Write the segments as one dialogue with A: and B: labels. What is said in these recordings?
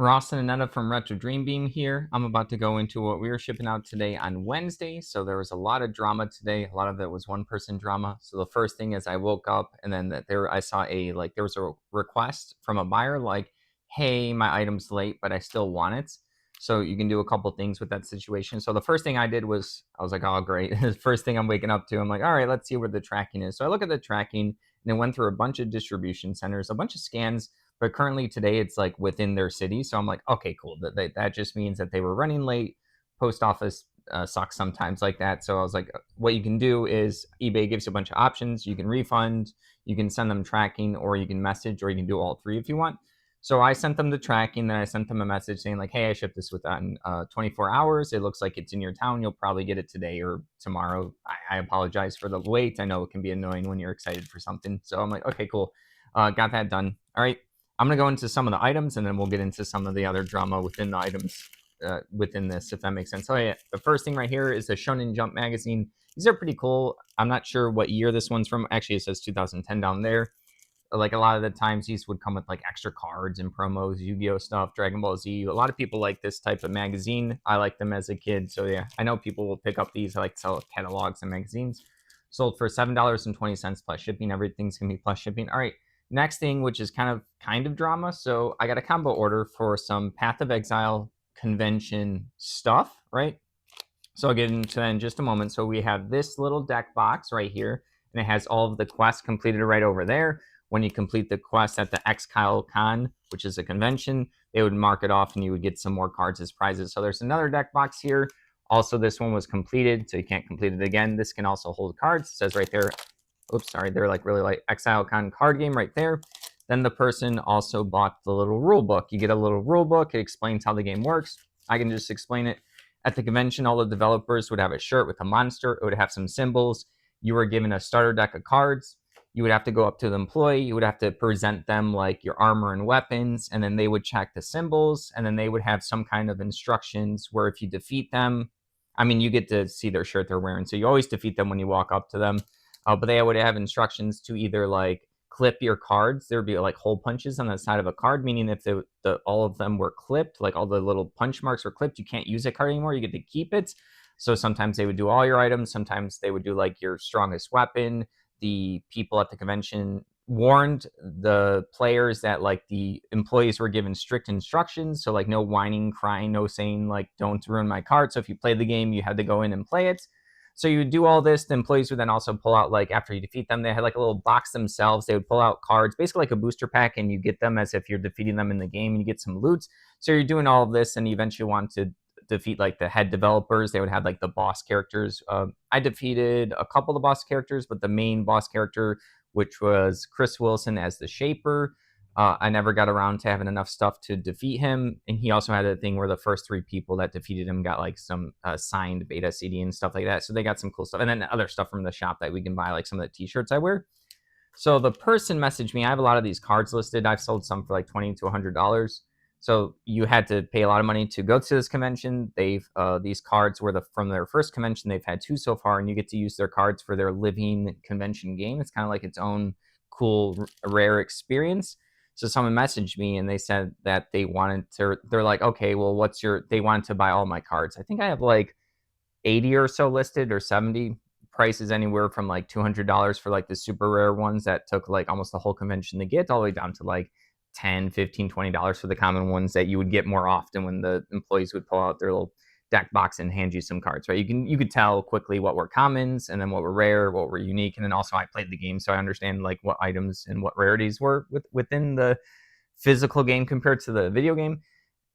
A: Ross and Anetta from Retro Dream Beam here. I'm about to go into what we were shipping out today on Wednesday. So there was a lot of drama today. A lot of it was one-person drama. So the first thing is I woke up and then I saw there was a request from a buyer like, "Hey, my item's late, but I still want it." So you can do a couple things with that situation. So the first thing I did was I was like, "Oh, great!" The first thing I'm waking up to, I'm like, "All right, let's see where the tracking is." So I look at the tracking and it went through a bunch of distribution centers, a bunch of scans, but currently today it's like within their city. So I'm like, okay, cool. That just means that they were running late. Post office sucks sometimes like that. So I was like, what you can do is eBay gives you a bunch of options. You can refund, you can send them tracking, or you can message, or you can do all three if you want. So I sent them the tracking, then I sent them a message saying like, hey, I shipped this within 24 hours. It looks like it's in your town. You'll probably get it today or tomorrow. I apologize for the wait. I know it can be annoying when you're excited for something. So I'm like, okay, cool. Got that done. All right. I'm going to go into some of the items, and then we'll get into some of the other drama within the items within this, if that makes sense. So yeah, the first thing right here is the Shonen Jump magazine. These are pretty cool. I'm not sure what year this one's from. Actually, it says 2010 down there. Like a lot of the times, these would come with like extra cards and promos, Yu-Gi-Oh stuff, Dragon Ball Z. A lot of people like this type of magazine. I liked them as a kid, so yeah, I know people will pick up these. I like to sell catalogs and magazines. Sold for $7.20 plus shipping. Everything's gonna be plus shipping. All right. Next thing, which is kind of drama. So I got a combo order for some Path of Exile convention stuff, right? So I'll get into that in just a moment. So we have this little deck box right here, and it has all of the quests completed right over there. When you complete the quest at the X-Kyle Con, which is a convention, they would mark it off and you would get some more cards as prizes. So there's another deck box here. Also, this one was completed, so you can't complete it again. This can also hold cards. It says right there, oops, sorry, they're like really like Exile Con card game right there. Then the person also bought the little rule book. You get a little rule book. It explains how the game works. I can just explain it. At the convention, all the developers would have a shirt with a monster. It would have some symbols. You were given a starter deck of cards. You would have to go up to the employee. You would have to present them like your armor and weapons, and then they would check the symbols, and then they would have some kind of instructions where if you defeat them, I mean, you get to see their shirt they're wearing, so you always defeat them when you walk up to them. But they would have instructions to either like clip your cards. There'd be like hole punches on the side of a card, meaning if all of them were clipped, like all the little punch marks were clipped, you can't use that card anymore. You get to keep it. So sometimes they would do all your items. Sometimes they would do like your strongest weapon. The people at the convention warned the players that like the employees were given strict instructions. So like no whining, crying, no saying like don't ruin my card. So if you play the game, you had to go in and play it. So you would do all this. The employees would then also pull out, like after you defeat them, they had like a little box themselves. They would pull out cards, basically like a booster pack, and you get them as if you're defeating them in the game, and you get some loot. So you're doing all of this, and you eventually want to defeat like the head developers. They would have like the boss characters. I defeated a couple of the boss characters, but the main boss character, which was Chris Wilson as the Shaper, I never got around to having enough stuff to defeat him. And he also had a thing where the first three people that defeated him got like some signed beta CD and stuff like that. So they got some cool stuff. And then other stuff from the shop that we can buy, like some of the t-shirts I wear. So the person messaged me. I have a lot of these cards listed. I've sold some for like $20 to $100. So you had to pay a lot of money to go to this convention. These cards were from their first convention. They've had two so far, and you get to use their cards for their living convention game. It's kind of like its own cool, rare experience. So someone messaged me and they said that they wanted to. They're like, okay, well, They wanted to buy all my cards. I think I have like 80 or so listed, or 70. Prices anywhere from like $200 for like the super rare ones that took like almost the whole convention to get, all the way down to like 10, 15, $20 for the common ones that you would get more often when the employees would pull out their little deck box and hand you some cards, right? You could tell quickly what were commons and then what were rare, what were unique, and then also I played the game, so I understand like what items and what rarities were within the physical game compared to the video game.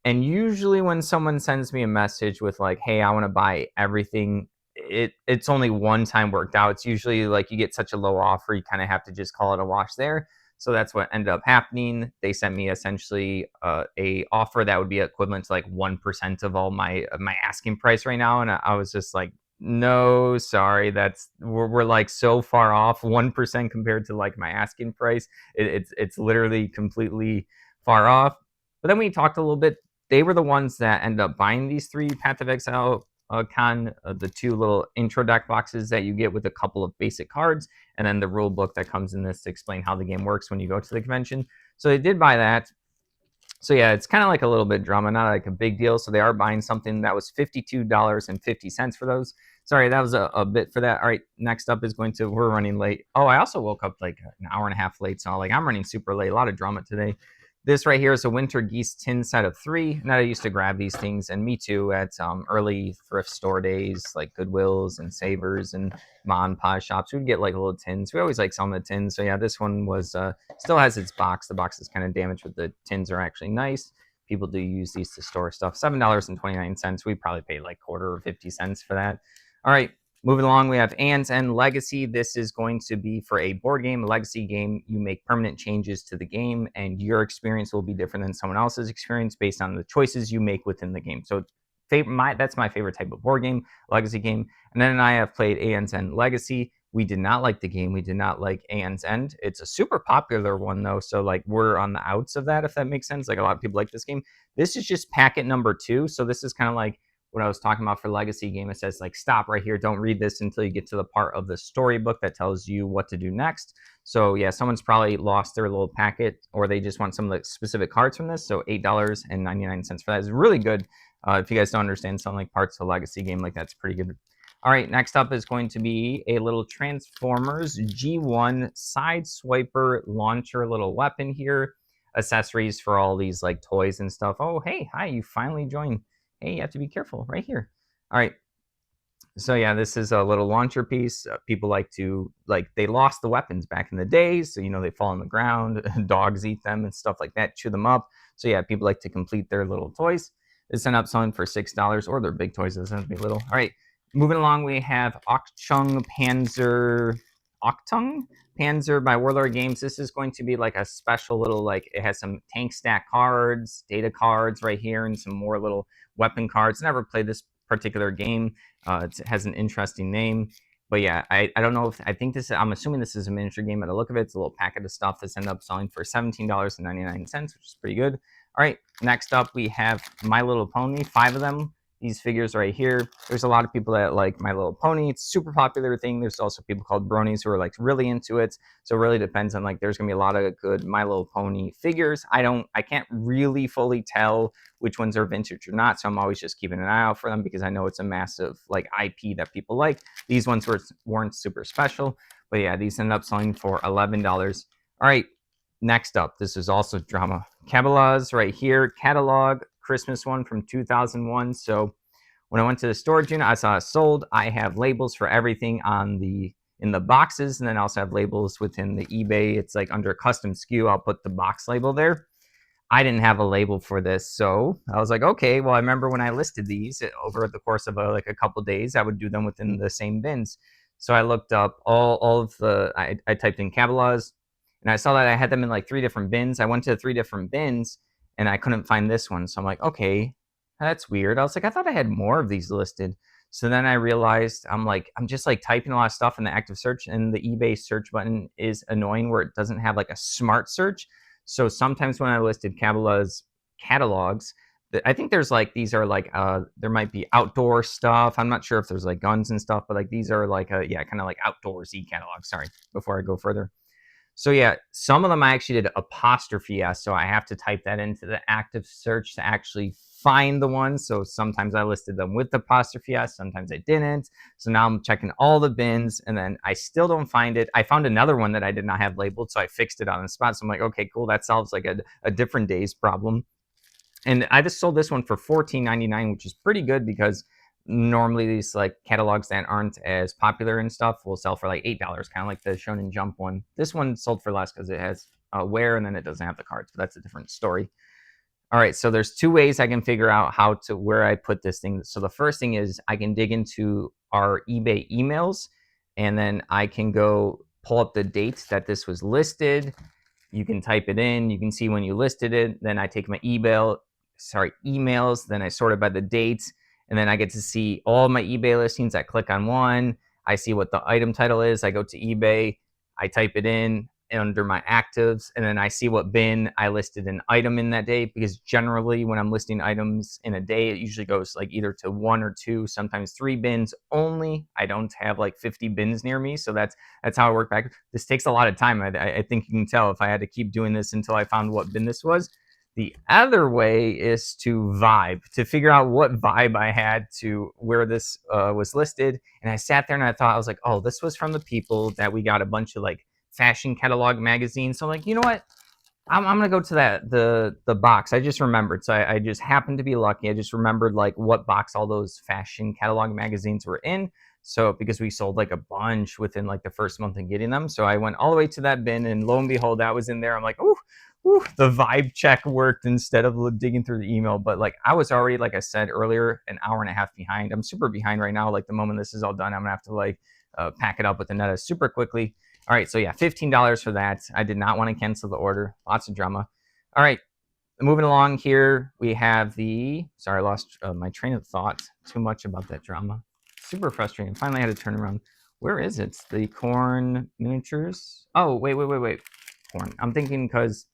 A: And usually when someone sends me a message with like, hey, I want to buy everything, it's only one time worked out. It's usually like you get such a low offer, you kind of have to just call it a wash there. So that's what ended up happening. They sent me essentially a offer that would be equivalent to like 1% of all my asking price right now. And I was just like, no, sorry, we're like so far off 1% compared to like my asking price. It's literally completely far off. But then we talked a little bit. They were the ones that ended up buying these three Path of Exile the two little intro deck boxes that you get with a couple of basic cards, and then the rule book that comes in this to explain how the game works when you go to the convention. So they did buy that. So yeah, it's kind of like a little bit drama, not like a big deal. So they are buying something that was $52.50 for those. Sorry, that was a bit for that. All right, next up is going to, we're running late. Oh, I also woke up like an hour and a half late. So like I'm running super late. A lot of drama today. This right here is a Winter Geese tin set of 3. And I used to grab these things, and me too, at early thrift store days like Goodwills and Savers and mom and pop shops. We'd get like little tins. We always like selling the tins. So yeah, this one was still has its box. The box is kind of damaged, but the tins are actually nice. People do use these to store stuff. $7.29. We probably paid like quarter or 50 cents for that. All right, moving along, we have Anne's End Legacy. This is going to be for a board game, a legacy game. You make permanent changes to the game, and your experience will be different than someone else's experience based on the choices you make within the game. So that's my favorite type of board game, legacy game. And then I have played Anne's End Legacy. We did not like the game. We did not like Anne's End. It's a super popular one though, so like we're on the outs of that, if that makes sense. Like a lot of people like this game. This is just packet number 2, so this is kind of like what I was talking about for legacy game. It says like stop right here, don't read this until you get to the part of the storybook that tells you what to do next. So yeah, someone's probably lost their little packet, or they just want some of the specific cards from this. So $8.99 for that is really good. If you guys don't understand something like parts of a legacy game, like that's pretty good. All right, next up is going to be a little Transformers G1 side swiper launcher little weapon here. Accessories for all these like toys and stuff. Oh, hey, hi, you finally joined. Hey, you have to be careful right here. All right. So yeah, this is a little launcher piece. People like to, like, they lost the weapons back in the day, so you know they fall on the ground, dogs eat them and stuff like that, chew them up. So yeah, people like to complete their little toys. This ended up selling for $6, or their big toys. Doesn't have to be little. All right, moving along, we have Achtung Panzer by Warlord Games. This is going to be like a special little, like, it has some tank stack cards, data cards right here, and some more little weapon cards. Never played this particular game. It has an interesting name. But yeah, I don't know if, I think this, I'm assuming this is a miniature game by the look of it. It's a little packet of stuff that's ended up selling for $17.99, which is pretty good. All right, next up we have My Little Pony, 5 of them. These figures right here. There's a lot of people that like My Little Pony. It's a super popular thing. There's also people called bronies who are like really into it. So it really depends on, like, there's gonna be a lot of good My Little Pony figures. I can't really fully tell which ones are vintage or not, so I'm always just keeping an eye out for them because I know it's a massive like IP that people like. These ones weren't super special, but yeah, these ended up selling for $11. All right, next up, this is also drama. Cabela's right here, catalog Christmas one from 2001. So when I went to the storage unit, I saw it sold. I have labels for everything in the boxes, and then I also have labels within the eBay. It's like under custom SKU, I'll put the box label there. I didn't have a label for this, so I was like, okay, well, I remember when I listed these over the course of like a couple days, I would do them within the same bins. So I looked up all of the, I typed in Cabela's, and I saw that I had them in like 3 different bins. I went to 3 different bins, and I couldn't find this one. So I'm like, okay, that's weird. I was like, I thought I had more of these listed. So then I realized, I'm just like typing a lot of stuff in the active search, and the eBay search button is annoying where it doesn't have like a smart search. So sometimes when I listed Cabela's catalogs, I think there's like, these are like, there might be outdoor stuff. I'm not sure if there's like guns and stuff, but like these are like yeah, kind of like outdoorsy catalogs. Sorry, before I go further. So yeah, some of them I actually did apostrophe S, so I have to type that into the active search to actually find the ones. So sometimes I listed them with apostrophe S, sometimes I didn't. So now I'm checking all the bins, and then I still don't find it. I found another one that I did not have labeled, so I fixed it on the spot. So I'm like, okay, cool, that solves like a different day's problem. And I just sold this one for $14.99, which is pretty good because normally these like catalogs that aren't as popular and stuff will sell for like $8, kind of like the Shonen Jump one. This one sold for less because it has wear, and then it doesn't have the cards, but that's a different story. All right, so there's 2 ways I can figure out where I put this thing. So the first thing is I can dig into our eBay emails, and then I can go pull up the dates that this was listed. You can type it in, you can see when you listed it. Then I take my emails, then I sort it by the dates, and then I get to see all my eBay listings. I click on one, I see what the item title is, I go to eBay, I type it in under my actives, and then I see what bin I listed an item in that day, because generally when I'm listing items in a day, it usually goes like either to 1 or 2, sometimes 3 bins only. I don't have like 50 bins near me, so that's how I work back. This takes a lot of time. I think you can tell if I had to keep doing this until I found what bin this was. The other way is to vibe, to figure out what vibe I had to where this was listed. And I sat there and I thought, I was like, oh, this was from the people that we got a bunch of like fashion catalog magazines. So I'm like, you know what? I'm gonna go to the box. I just remembered. So I just happened to be lucky. I just remembered like what box all those fashion catalog magazines were in. So because we sold like a bunch within like the first month of getting them. So I went all the way to that bin and lo and behold, that was in there. I'm like, ooh, ooh, the vibe check worked instead of digging through the email. But like I was already, like I said earlier, an hour and a half behind. I'm super behind right now. Like the moment this is all done, I'm gonna have to like pack it up with Aneta super quickly. All right, so yeah, $15 for that. I did not want to cancel the order. Lots of drama. All right, moving along here, we have the. Sorry, I lost my train of thought. Too much about that drama. Super frustrating. Finally, I had to turn around. Where is it? The corn miniatures. Oh, wait. Corn. I'm thinking because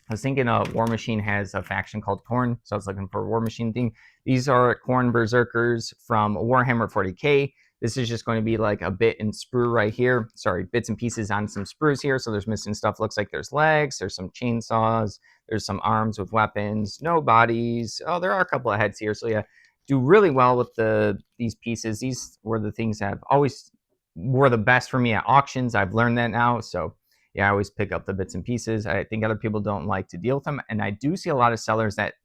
A: I was thinking War Machine has a faction called Corn, so I was looking for a War Machine thing. These are Corn Berserkers from Warhammer 40k. This is just going to be like a bit and sprue right here. Sorry, bits and pieces on some sprues here. So there's missing stuff. Looks like there's legs, there's some chainsaws, there's some arms with weapons, no bodies. Oh, there are a couple of heads here. So yeah, do really well with these pieces. These were the things that have always were the best for me at auctions. I've learned that now. So yeah, I always pick up the bits and pieces. I think other people don't like to deal with them. And I do see a lot of sellers that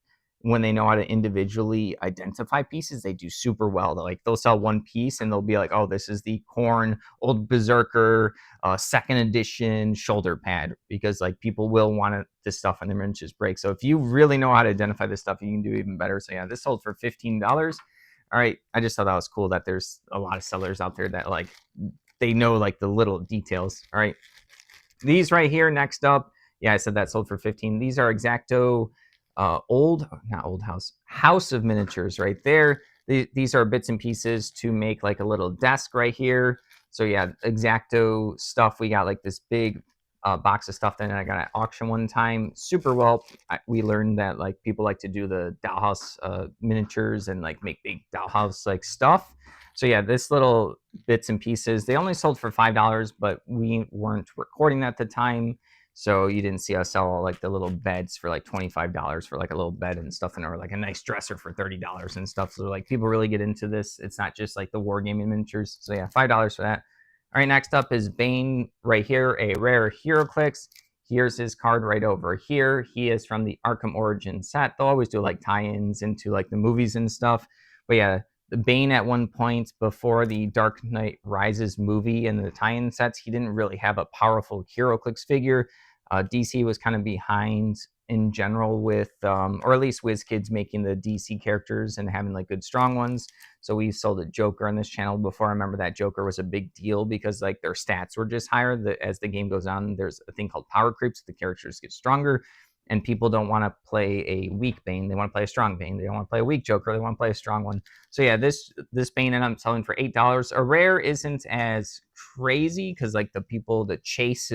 A: when they know how to individually identify pieces, they do super well. Like they'll sell one piece and they'll be like, oh, this is the Corn Old Berserker second edition shoulder pad, because like people will want this stuff on their miniatures break. So if you really know how to identify this stuff, you can do even better. So yeah, this sold for $15. All right, I just thought that was cool that there's a lot of sellers out there that like they know like the little details. All right, these right here next up, yeah, I said that sold for 15. These are X-Acto House of Miniatures right there. These are bits and pieces to make like a little desk right here. So yeah, X-Acto stuff. We got like this big box of stuff that I got at auction one time. Super well. We learned that like people like to do the dollhouse miniatures and like make big dollhouse like stuff. So yeah, this little bits and pieces, they only sold for $5, but we weren't recording at the time. So you didn't see us sell like the little beds for like $25 for like a little bed and stuff, and or like a nice dresser for $30 and stuff. So like people really get into this. It's not just like the wargaming miniatures. So yeah, $5 for that. All right, next up is Bane right here, a rare HeroClix. Here's his card right over here. He is from the Arkham Origin set. They'll always do like tie-ins into like the movies and stuff. But yeah, the Bane at one point before the Dark Knight Rises movie and the tie-in sets, he didn't really have a powerful HeroClix figure. DC was kind of behind in general with, or at least WizKids making the DC characters and having like good strong ones. So we sold a Joker on this channel before. I remember that Joker was a big deal because like their stats were just higher. As the game goes on, there's a thing called power creep, so the characters get stronger. And people don't want to play a weak Bane. They want to play a strong Bane. They don't want to play a weak Joker. They want to play a strong one. So yeah, this Bane and I'm selling for $8. A rare isn't as crazy because like the people that chase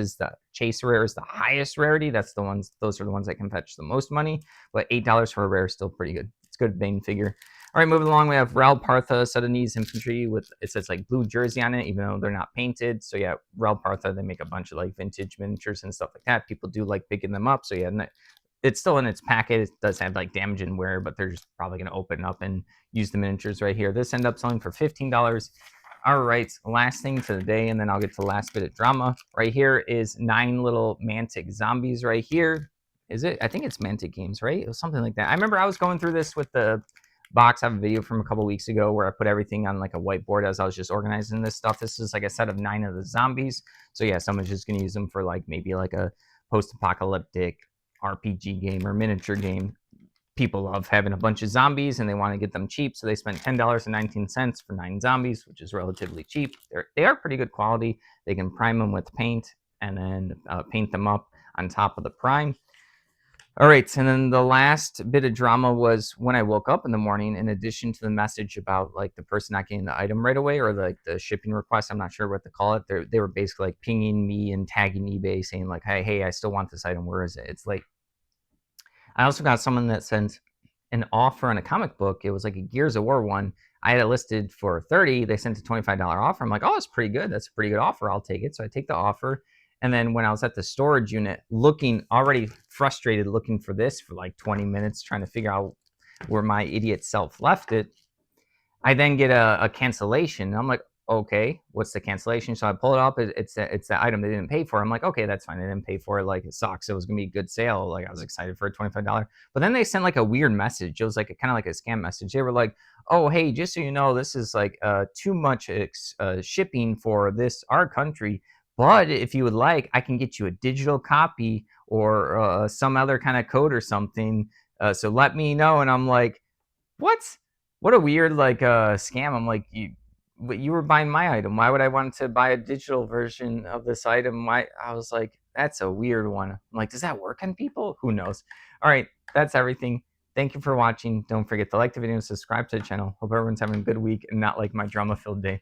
A: rare is the highest rarity. Those are the ones that can fetch the most money. But $8 for a rare is still pretty good. It's a good Bane figure. All right, moving along, we have Ral Partha Sudanese infantry with, it says like blue jersey on it, even though they're not painted. So yeah, Ral Partha, they make a bunch of like vintage miniatures and stuff like that. People do like picking them up. So yeah, it's still in its packet. It does have like damage and wear, but they're just probably going to open up and use the miniatures right here. This ended up selling for $15. All right, last thing to the day, and then I'll get to the last bit of drama. Right here is 9 little Mantic zombies right here. Is it? I think it's Mantic Games, right? It was something like that. I remember I was going through this with the box. I have a video from a couple weeks ago where I put everything on like a whiteboard as I was just organizing this stuff. This is like a set of 9 of the zombies. So yeah, someone's just going to use them for like maybe like a post-apocalyptic RPG game or miniature game. People love having a bunch of zombies and they want to get them cheap, so they spent $10.19 for 9 zombies, which is relatively cheap. They are pretty good quality. They can prime them with paint and then paint them up on top of the prime. All right, and then the last bit of drama was when I woke up in the morning, in addition to the message about like the person not getting the item right away or like the shipping request, I'm not sure what to call it. They were basically like pinging me and tagging eBay saying like, hey, I still want this item. Where is it? It's late. I also got someone that sent an offer on a comic book. It was like a Gears of War one. I had it listed for $30. They sent a $25 offer. I'm like, oh, that's pretty good. That's a pretty good offer. I'll take it. So I take the offer. And then when I was at the storage unit, looking already frustrated, looking for this for like 20 minutes, trying to figure out where my idiot self left it, I then get a cancellation. I'm like, okay, what's the cancellation? So I pull it up. It's the item they didn't pay for. I'm like, okay, that's fine. They didn't pay for it. Like, it sucks. It was gonna be a good sale. Like, I was excited for a $25. But then they sent like a weird message. It was like kind of like a scam message. They were like, oh, hey, just so you know, this is like too much shipping for this our country. But if you would like, I can get you a digital copy or some other kind of code or something. So let me know. And I'm like, what? What a weird like scam. I'm like, you were buying my item. Why would I want to buy a digital version of this item? Why? I was like, that's a weird one. I'm like, does that work on people? Who knows? All right, that's everything. Thank you for watching. Don't forget to like the video and subscribe to the channel. Hope everyone's having a good week and not like my drama-filled day.